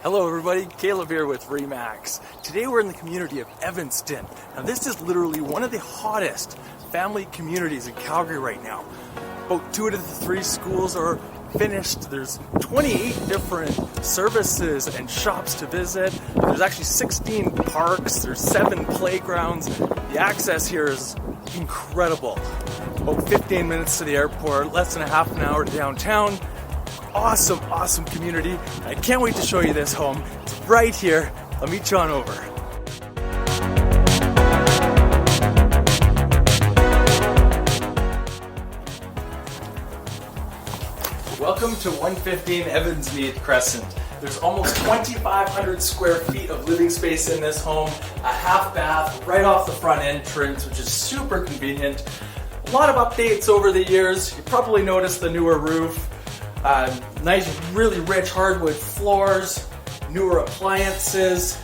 Hello everybody, Caleb here with Remax. Today we're in the community of Evansmeade. Now this is literally one of the hottest family communities in Calgary right now. About 2 out of the 3 schools are finished. There's 28 different services and shops to visit. There's actually 16 parks, there's 7 playgrounds. The access here is incredible. About 15 minutes to the airport, less than a half an hour to downtown. Awesome community. I can't wait to show you this home. It's right here. I'll meet you on over. Welcome to 115 Evansmeade Crescent. There's almost 2,500 square feet of living space in this home, a half bath right off the front entrance, which is super convenient. A lot of updates over the years. You probably noticed the newer roof. Nice, really rich hardwood floors, newer appliances.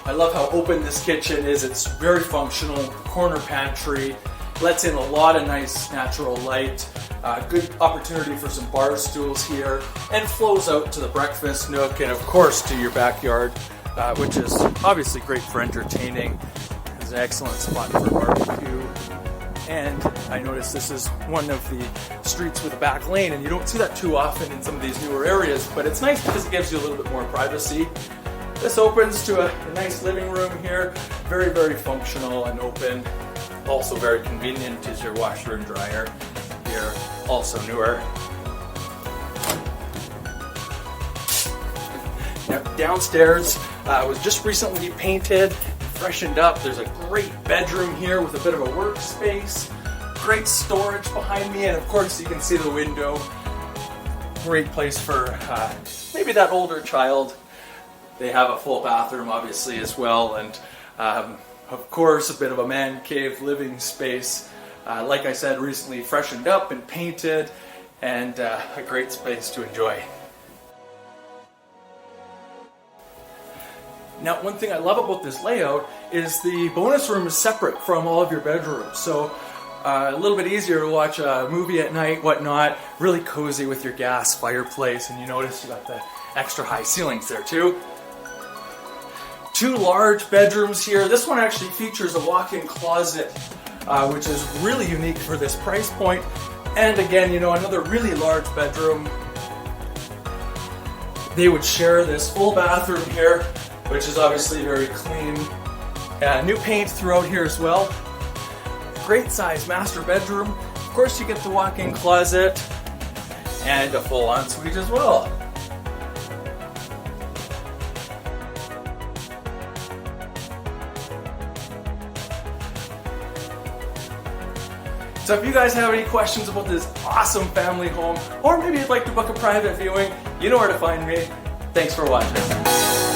I love how open this kitchen is. It's very functional. Corner pantry lets in a lot of nice natural light. Good opportunity for some bar stools here, and flows out to the breakfast nook and of course to your backyard, which is obviously great for entertaining. It's an excellent spot for barbecue. And I noticed this is one of the streets with a back lane, and you don't see that too often in some of these newer areas, but it's nice because it gives you a little bit more privacy. This opens to a nice living room here, very functional and open. Also very convenient is your washer and dryer here, also newer. Now downstairs was just recently painted, freshened up. There's a great bedroom here with a bit of a workspace, great storage behind me, and of course you can see the window. Great place for maybe that older child. They have a full bathroom obviously as well, and of course a bit of a man cave living space. Like I said, recently freshened up and painted, and a great space to enjoy. Now, one thing I love about this layout is the bonus room is separate from all of your bedrooms. So a little bit easier to watch a movie at night, whatnot. Really cozy with your gas fireplace, and you notice you got the extra high ceilings there too. 2 large bedrooms here. This one actually features a walk-in closet, which is really unique for this price point. And again, you know, another really large bedroom. They would share this full bathroom here, which is obviously very clean. New paint throughout here as well. Great size master bedroom. Of course you get the walk-in closet and a full ensuite as well. So if you guys have any questions about this awesome family home, or maybe you'd like to book a private viewing, you know where to find me. Thanks for watching.